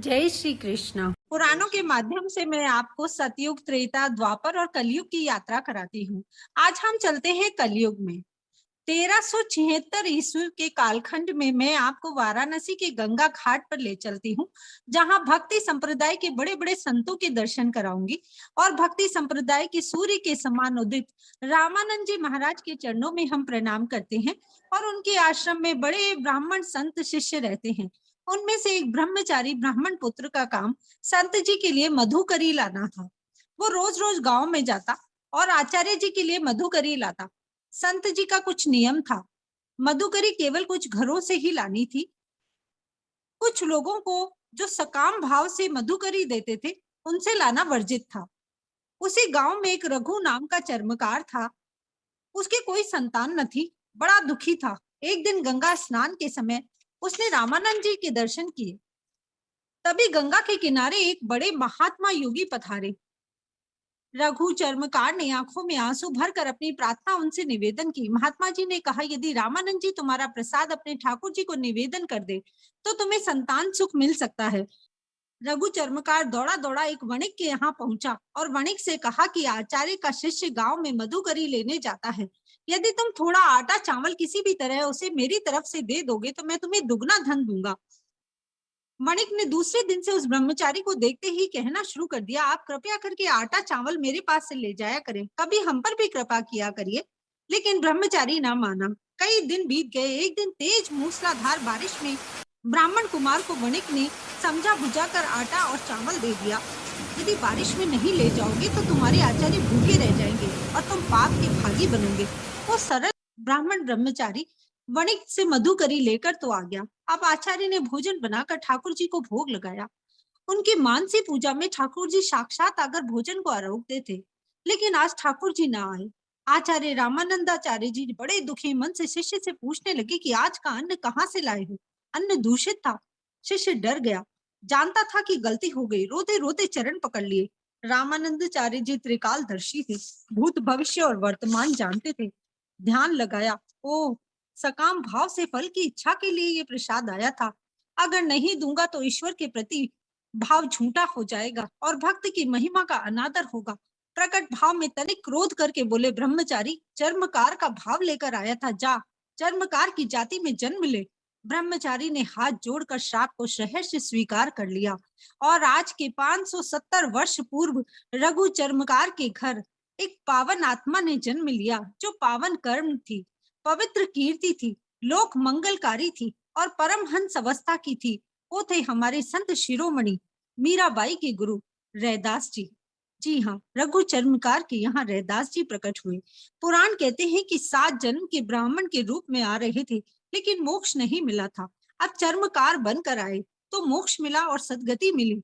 जय श्री कृष्ण। पुराणों के माध्यम से मैं आपको सतयुग, त्रेता, द्वापर और कलयुग की यात्रा कराती हूँ। आज हम चलते हैं कलयुग में। 1376 ईस्वी के कालखंड में मैं आपको वाराणसी के गंगा घाट पर ले चलती हूँ, जहाँ भक्ति संप्रदाय के बड़े बड़े संतों के दर्शन कराऊंगी और भक्ति संप्रदाय के सूर्य के समान उदित रामानंद जी महाराज के चरणों में हम प्रणाम करते हैं। और उनके आश्रम में बड़े ब्राह्मण संत शिष्य रहते हैं। उनमें से एक ब्रह्मचारी ब्राह्मण पुत्र का काम संत जी के लिए मधुकरी लाना था। वो रोज रोज गांव में जाता और आचार्य जी के लिए मधुकरी लाता। संत जी का कुछ नियम था, मधुकरी केवल कुछ घरों से ही लानी थी। कुछ लोगों को जो सकाम भाव से मधुकरी देते थे, उनसे लाना वर्जित था। उसी गांव में एक रघु नाम का चर्मकार था। उसके कोई संतान न थी, बड़ा दुखी था। एक दिन गंगा स्नान के समय उसने रामानंद जी के दर्शन किए। तभी गंगा के किनारे एक बड़े महात्मा योगी पधारे। रघु चर्मकार ने आंखों में आंसू भरकर अपनी प्रार्थना उनसे निवेदन की। महात्मा जी ने कहा, यदि रामानंद जी तुम्हारा प्रसाद अपने ठाकुर जी को निवेदन कर दे तो तुम्हें संतान सुख मिल सकता है। रघु चर्मकार दौड़ा दौड़ा एक वणिक के यहाँ पहुंचा और वणिक से कहा कि आचार्य का शिष्य गांव में मधुकरी लेने जाता है। यदि तुम थोड़ा आटा चावल किसी भी तरह उसे मेरी तरफ से दे दोगे तो मैं तुम्हें दुगना धन दूंगा। वणिक ने दूसरे दिन से उस ब्रह्मचारी को देखते ही कहना शुरू कर दिया, आप कृपया करके आटा चावल मेरे पास से ले जाया करें, कभी हम पर भी कृपा किया करिए। लेकिन ब्रह्मचारी ना माना। कई दिन बीत गए। एक दिन तेज मूसलाधार बारिश में ब्राह्मण कुमार को वणिक ने समझा बुझाकर आटा और चावल दे दिया। यदि बारिश में नहीं ले जाओगे तो तुम्हारे आचार्य भूखे रह जाएंगे और तुम पाप के भागी बनोगे। वो सरल ब्राह्मण ब्रह्मचारी वणिक से मधुकरी लेकर तो आ गया। अब आचार्य ने भोजन बनाकर ठाकुर जी को भोग लगाया। उनकी मानसी पूजा में ठाकुर जी साक्षात आकर भोजन को आरोग्य थे, लेकिन आज ठाकुर जी ना आए। आचार्य रामानंदाचार्य जी बड़े दुखी मन से शिष्य से पूछने लगे कि आज का अन्न कहाँ से लाए हो। अन्न दूषित था। शिष्य डर गया, जानता था कि गलती हो गई। रोते रोते चरण पकड़ लिए। रामानंदाचार्य जी त्रिकालदर्शी थे, भूत भविष्य और वर्तमान जानते थे। ध्यान लगाया, ओ सकाम भाव से फल की इच्छा के लिए ये प्रसाद आया था। अगर नहीं दूंगा तो ईश्वर के प्रति भाव झूठा हो जाएगा और भक्त की महिमा का अनादर होगा। प्रकट भाव में तनिक क्रोध करके बोले, ब्रह्मचारी चर्मकार का भाव लेकर आया था, जा चर्मकार की जाति में जन्म ले। ब्रह्मचारी ने हाथ जोड़कर श्राप को सहर्ष स्वीकार कर लिया और आज के 570 वर्ष पूर्व रघु चर्मकार के घर एक पावन आत्मा ने जन्म लिया, जो पावन कर्म थी, पवित्र कीर्ति थी, लोक मंगलकारी थी और परमहंस अवस्था की थी। वो थे हमारे संत शिरोमणि मीराबाई के गुरु रैदास जी। जी हाँ, रघु चर्मकार के यहाँ रैदास जी प्रकट हुए। पुराण कहते हैं कि 7 जन्म के ब्राह्मण के रूप में आ रहे थे, लेकिन मोक्ष नहीं मिला था। अब चर्मकार बनकर आए तो मोक्ष मिला और सदगति मिली।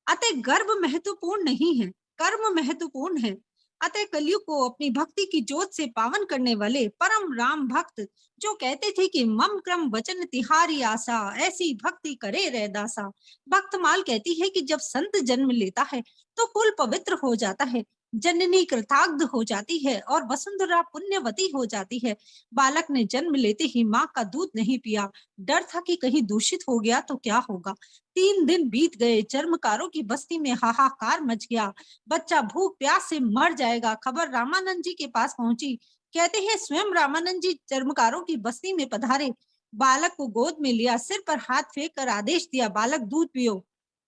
अतः गर्भ महत्वपूर्ण नहीं है, कर्म महत्वपूर्ण है। अतः कलयुग को अपनी भक्ति की जोत से पावन करने वाले परम राम भक्त जो कहते थे कि मम क्रम वचन तिहारी आशा, ऐसी भक्ति करे रैदासा। भक्तमाल कहती है कि जब संत जन्म लेता है तो कुल पवित्र हो जाता है, जननी कृताग्ध हो जाती है और वसुंधरा पुण्यवती हो जाती है। बालक ने जन्म लेते ही माँ का दूध नहीं पिया, डर था कि कहीं दूषित हो गया तो क्या होगा। 3 दिन बीत गए। चर्मकारों की बस्ती में हाहाकार मच गया। बच्चा भूख प्यास से मर जाएगा। खबर रामानंद जी के पास पहुंची। कहते हैं स्वयं रामानंद जी चर्मकारों की बस्ती में पधारे, बालक को गोद में लिया, सिर पर हाथ फेंक कर आदेश दिया, बालक दूध पियो,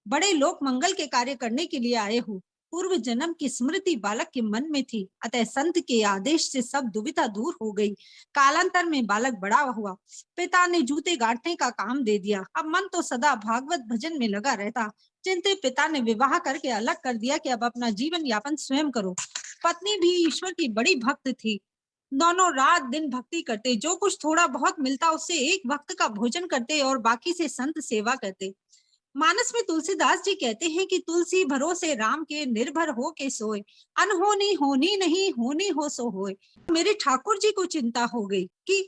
बड़े लोक मंगल के कार्य करने के लिए आए हो। पूर्व जन्म की स्मृति बालक के मन में थी, अतः संत के आदेश से सब दुविधा दूर हो गई। कालांतर में बालक बड़ा हुआ। पिता ने जूते गाड़ने का काम दे दिया। अब मन तो सदा भागवत भजन में लगा रहता। चिंतित पिता ने विवाह करके अलग कर दिया कि अब अपना जीवन यापन स्वयं करो। पत्नी भी ईश्वर की बड़ी भक्त थी। दोनों रात दिन भक्ति करते, जो कुछ थोड़ा बहुत मिलता उससे एक वक्त का भोजन करते और बाकी से संत सेवा करते। मानस में तुलसीदास जी कहते हैं कि तुलसी भरोसे राम के, निर्भर हो के सोए, अनहोनी होनी नहीं, होनी हो सो होए। मेरे ठाकुर जी को चिंता हो गई कि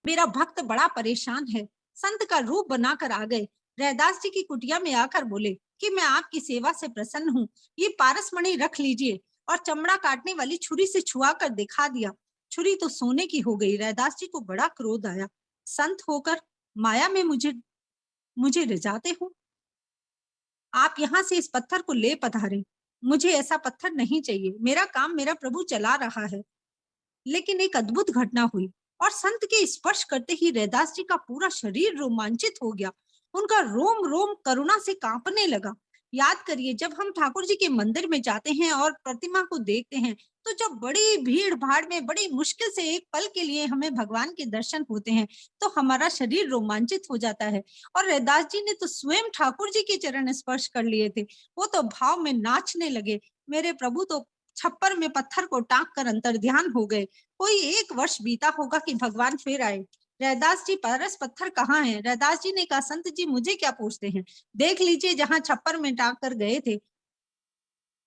मेरा भक्त बड़ा परेशान है। संत का रूप बनाकर आ गए। रैदास जी की कुटिया में आकर बोले कि मैं आपकी सेवा से प्रसन्न हूँ, ये पारसमणि रख लीजिए, और चमड़ा काटने वाली छुरी से छुआ कर दिखा दिया। छुरी तो सोने की हो गई। रैदास जी को बड़ा क्रोध आया। संत होकर माया में मुझे मुझे रिझाते हो। आप यहाँ से इस पत्थर को ले पधारे। मुझे ऐसा पत्थर नहीं चाहिए, मेरा काम मेरा प्रभु चला रहा है। लेकिन एक अद्भुत घटना हुई और संत के स्पर्श करते ही रैदास जी का पूरा शरीर रोमांचित हो गया। उनका रोम रोम करुणा से कांपने लगा। याद करिए, जब हम ठाकुर जी के मंदिर में जाते हैं और प्रतिमा को देखते हैं, तो जब बड़ी भीड़ भाड़ में बड़ी मुश्किल से एक पल के लिए हमें भगवान के दर्शन होते हैं, तो हमारा शरीर रोमांचित हो जाता है। और रैदास जी ने तो स्वयं ठाकुर जी के चरण स्पर्श कर लिए थे। वो तो भाव में नाचने लगे। मेरे प्रभु तो छप्पर में पत्थर को टांग कर अंतर ध्यान हो गए। कोई 1 वर्ष बीता होगा कि भगवान फिर आए। रैदास जी, पारस पत्थर कहाँ है? रैदास जी ने कहा, संत जी मुझे क्या पूछते हैं, देख लीजिए जहां छप्पर में टांग कर गए थे।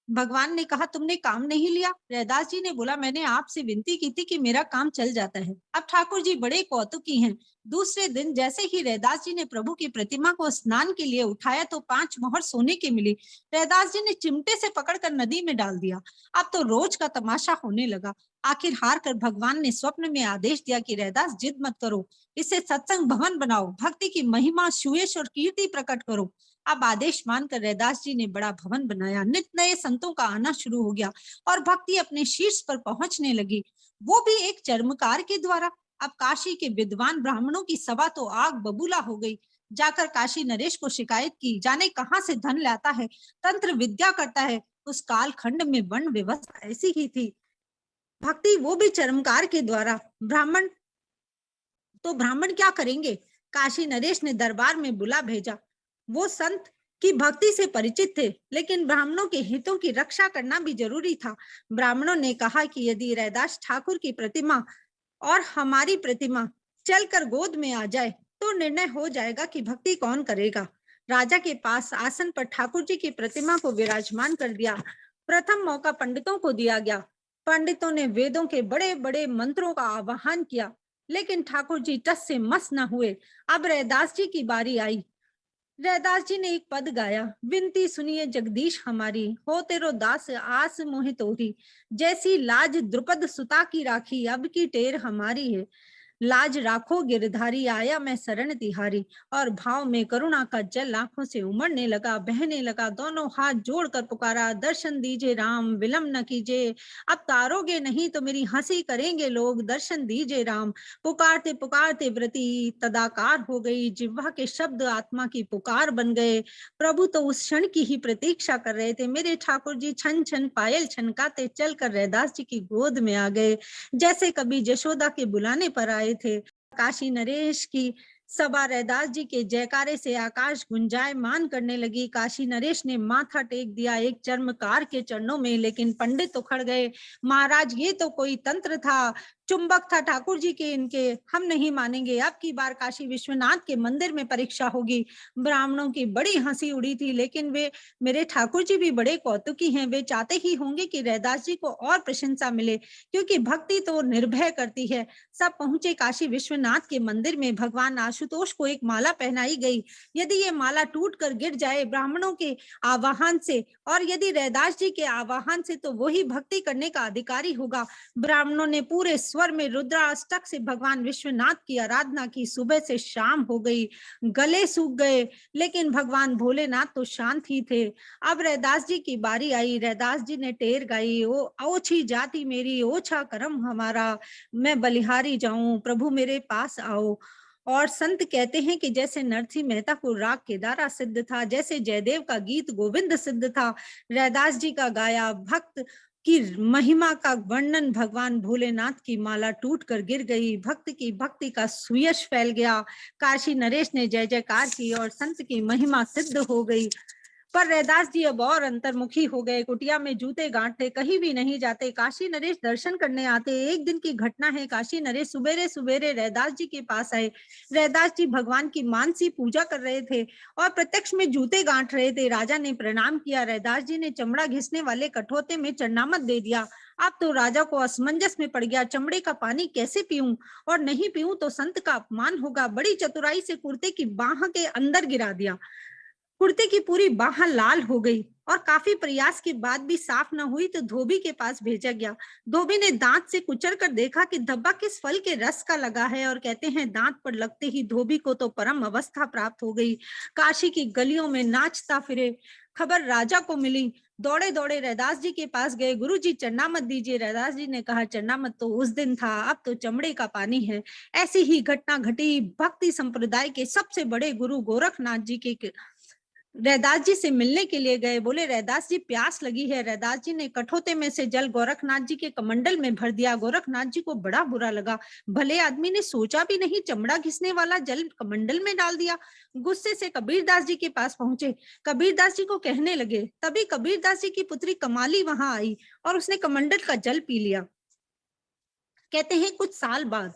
भगवान ने कहा, तुमने काम नहीं लिया? रैदास जी ने बोला, मैंने आपसे विनती की थी कि मेरा काम चल जाता है। अब ठाकुर जी बड़े कौतुकी हैं। दूसरे दिन जैसे ही रैदास जी ने प्रभु की प्रतिमा को स्नान के लिए उठाया तो 5 मोहर सोने की मिली। रैदास जी ने चिमटे से पकड़कर नदी में डाल दिया। अब तो रोज का तमाशा होने लगा। आखिर हार कर भगवान ने स्वप्न में आदेश दिया कि रैदास, जिद मत करो, इसे सत्संग भवन बनाओ, भक्ति की महिमा, सुयश और कीर्ति प्रकट करो। अब आदेश मानकर रैदास जी ने बड़ा भवन बनाया। नित नए संतों का आना शुरू हो गया और भक्ति अपने शीर्ष पर पहुंचने लगी, वो भी एक चर्मकार के द्वारा। अब काशी के विद्वान ब्राह्मणों की सभा तो आग बबूला हो गई। जाकर काशी नरेश को शिकायत की, जाने कहां से धन लाता है, तंत्र विद्या करता है। उस काल खंड में वर्ण व्यवस्था ऐसी ही थी, भक्ति वो भी चर्मकार के द्वारा। ब्राह्मण क्या करेंगे? काशी नरेश ने दरबार में बुला भेजा। वो संत की भक्ति से परिचित थे, लेकिन ब्राह्मणों के हितों की रक्षा करना भी जरूरी था। ब्राह्मणों ने कहा कि यदि रैदास ठाकुर की प्रतिमा और हमारी प्रतिमा चलकर गोद में आ जाए तो निर्णय हो जाएगा कि भक्ति कौन करेगा। राजा के पास आसन पर ठाकुर जी की प्रतिमा को विराजमान कर दिया। प्रथम मौका पंडितों को दिया गया। पंडितों ने वेदों के बड़े बड़े मंत्रों का आवाहन किया, लेकिन ठाकुर जी टस से मस न हुए। अब रैदास जी की बारी आई। रैदास जी ने एक पद गाया, विनती सुनिए जगदीश हमारी, हो तेरो दास आस मोहि तोरी, जैसी लाज द्रुपद सुता की राखी, अब की टेर हमारी है। लाज राखो गिरधारी, आया मैं शरण तिहारी। और भाव में करुणा का जल आंखों से उमड़ने लगा, बहने लगा। दोनों हाथ जोड़कर पुकारा, दर्शन दीजिए राम, विलंब न कीजिए, अब तारोगे नहीं तो मेरी हंसी करेंगे लोग, दर्शन दीजिए राम। पुकारते पुकारते व्रती तदाकार हो गई, जिह्वा के शब्द आत्मा की पुकार बन गए। प्रभु तो उस क्षण की ही प्रतीक्षा कर रहे थे। मेरे ठाकुर जी छन छन पायल छनकाते चलकर रैदास जी की गोद में आ गए, जैसे कभी जशोदा के बुलाने पर आए थे। काशी नरेश की सभा रैदास जी के जयकारे से आकाश गुंजायमान करने लगी। काशी नरेश ने माथा टेक दिया एक चर्मकार के चरणों में, लेकिन पंडित तो खड़ गए। महाराज, ये तो कोई तंत्र था, चुंबक था ठाकुर जी के इनके, हम नहीं मानेंगे। अब की बार काशी विश्वनाथ के मंदिर में परीक्षा होगी। ब्राह्मणों की बड़ी हंसी उड़ी थी, लेकिन वे, मेरे ठाकुर जी भी बड़े कौतुकी हैं। वे चाहते ही होंगे कि रैदास जी को और प्रशंसा मिले, क्योंकि भक्ति तो निर्भय करती है। सब पहुंचे काशी विश्वनाथ के मंदिर में। भगवान आशुतोष को एक माला पहनाई गई। यदि ये माला टूट कर गिर जाए ब्राह्मणों के आवाहन से, और यदि रैदास जी के आवाहन से, तो वही भक्ति करने का अधिकारी होगा। ब्राह्मणों ने पूरे स्वर में रुद्राष्टक से भगवान विश्वनाथ की आराधना की। सुबह से शाम हो गई, गले सूख गए, लेकिन भगवान भोलेनाथ तो शांत ही थे। अब रैदास जी की बारी आई। रैदास जी ने टेर गाई, ओ ओछी जाति मेरी, ओछा कर्म हमारा, मैं बलिहारी जाऊं, प्रभु मेरे पास आओ। और संत कहते हैं कि जैसे नरसिंह मेहता को राग केदारा सिद्ध था, जैसे जयदेव का गीत गोविंद सिद्ध था, रैदास जी का गाया भक्त की महिमा का वर्णन, भगवान भोलेनाथ की माला टूट कर गिर गई। भक्त की भक्ति का सुयश फैल गया। काशी नरेश ने जय जयकार की और संत की महिमा सिद्ध हो गई। पर रैदास जी अब और अंतर्मुखी हो गए। कुटिया में जूते गांठते, कहीं भी नहीं जाते। काशी नरेश दर्शन करने आते। एक दिन की घटना है, काशी नरेश सुबेरे सुबेरे रैदास जी के पास आए। रैदास जी भगवान की मानसी पूजा कर रहे थे और प्रत्यक्ष में जूते गांठ रहे थे। राजा ने प्रणाम किया। रैदास जी ने चमड़ा घिसने वाले कठौते में चरणामत दे दिया। अब तो राजा को असमंजस में पड़ गया, चमड़े का पानी कैसे पीऊं, और नहीं पीऊं तो संत का अपमान होगा। बड़ी चतुराई से कुर्ते की बाह के अंदर गिरा दिया। कुर्ते की पूरी बाह लाल हो गई और काफी प्रयास के बाद भी साफ न हुई तो धोबी के पास भेजा गया। धोबी ने दांत से कुचल कर देखा कि धब्बा किस फल के रस का लगा है, और कहते हैं दांत पर लगते ही धोबी को तो परम अवस्था प्राप्त हो गई। काशी की गलियों में नाचता फिरे। खबर राजा को मिली। दौड़े दौड़े रैदास जी के पास गए। गुरु जी चरणामत दीजिए। रैदास जी ने कहा, चरणामत तो उस दिन था, अब तो चमड़े का पानी है। ऐसी ही घटना घटी। भक्ति संप्रदाय के सबसे बड़े गुरु गोरखनाथ जी के रैदास जी से मिलने के लिए गए। बोले, रैदास जी प्यास लगी है। रैदास जी ने कठोते में से जल गोरखनाथ जी के कमंडल में भर दिया। गोरखनाथ जी को बड़ा बुरा लगा। भले आदमी ने सोचा भी नहीं, चमड़ा घिसने वाला जल कमंडल में डाल दिया। गुस्से से कबीरदास जी के पास पहुंचे। कबीरदास जी को कहने लगे। तभी कबीरदास जी की पुत्री कमाली वहां आई और उसने कमंडल का जल पी लिया। कहते हैं कुछ साल बाद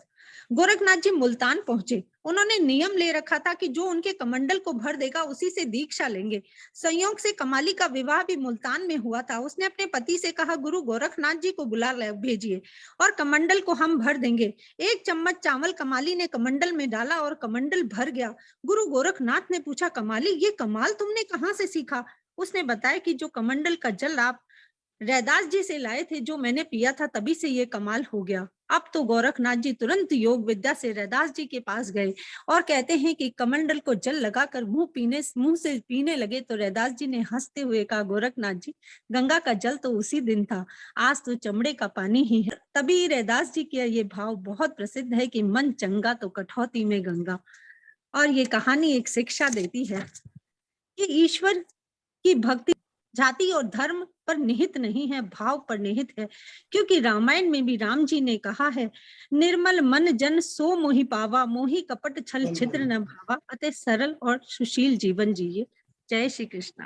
गोरखनाथ जी मुल्तान पहुंचे। उन्होंने नियम ले रखा था कि जो उनके कमंडल को भर देगा उसी से दीक्षा लेंगे। संयोग से कमाली का विवाह भी मुल्तान में हुआ था। उसने अपने पति से कहा, गुरु गोरखनाथ जी को बुला भेजिए और कमंडल को हम भर देंगे। 1 चम्मच चावल कमाली ने कमंडल में डाला और कमंडल भर गया। गुरु गोरखनाथ ने पूछा, कमाली ये कमाल तुमने कहाँ से सीखा? उसने बताया कि जो कमंडल का जल आप रैदास जी से लाए थे, जो मैंने पिया था, तभी से ये कमाल हो गया। अब तो गोरखनाथ जी तुरंत योग विद्या से रैदास जी के पास गए और कहते हैं कि कमंडल को जल लगाकर मुंह से पीने लगे तो रैदास जी ने हंसते हुए कहा, गोरखनाथ जी गंगा का जल तो उसी दिन था, आज तो चमड़े का पानी ही है। तभी रैदास जी का ये भाव बहुत प्रसिद्ध है कि मन चंगा तो कठौती में गंगा। और ये कहानी एक शिक्षा देती है कि ईश्वर की भक्ति जाति और धर्म पर निहित नहीं है, भाव पर निहित है। क्योंकि रामायण में भी राम जी ने कहा है, निर्मल मन जन सो मोहि पावा, मोहि कपट छल छिद्र न भावा, अतः सरल और सुशील जीवन जिए। जय श्री कृष्ण।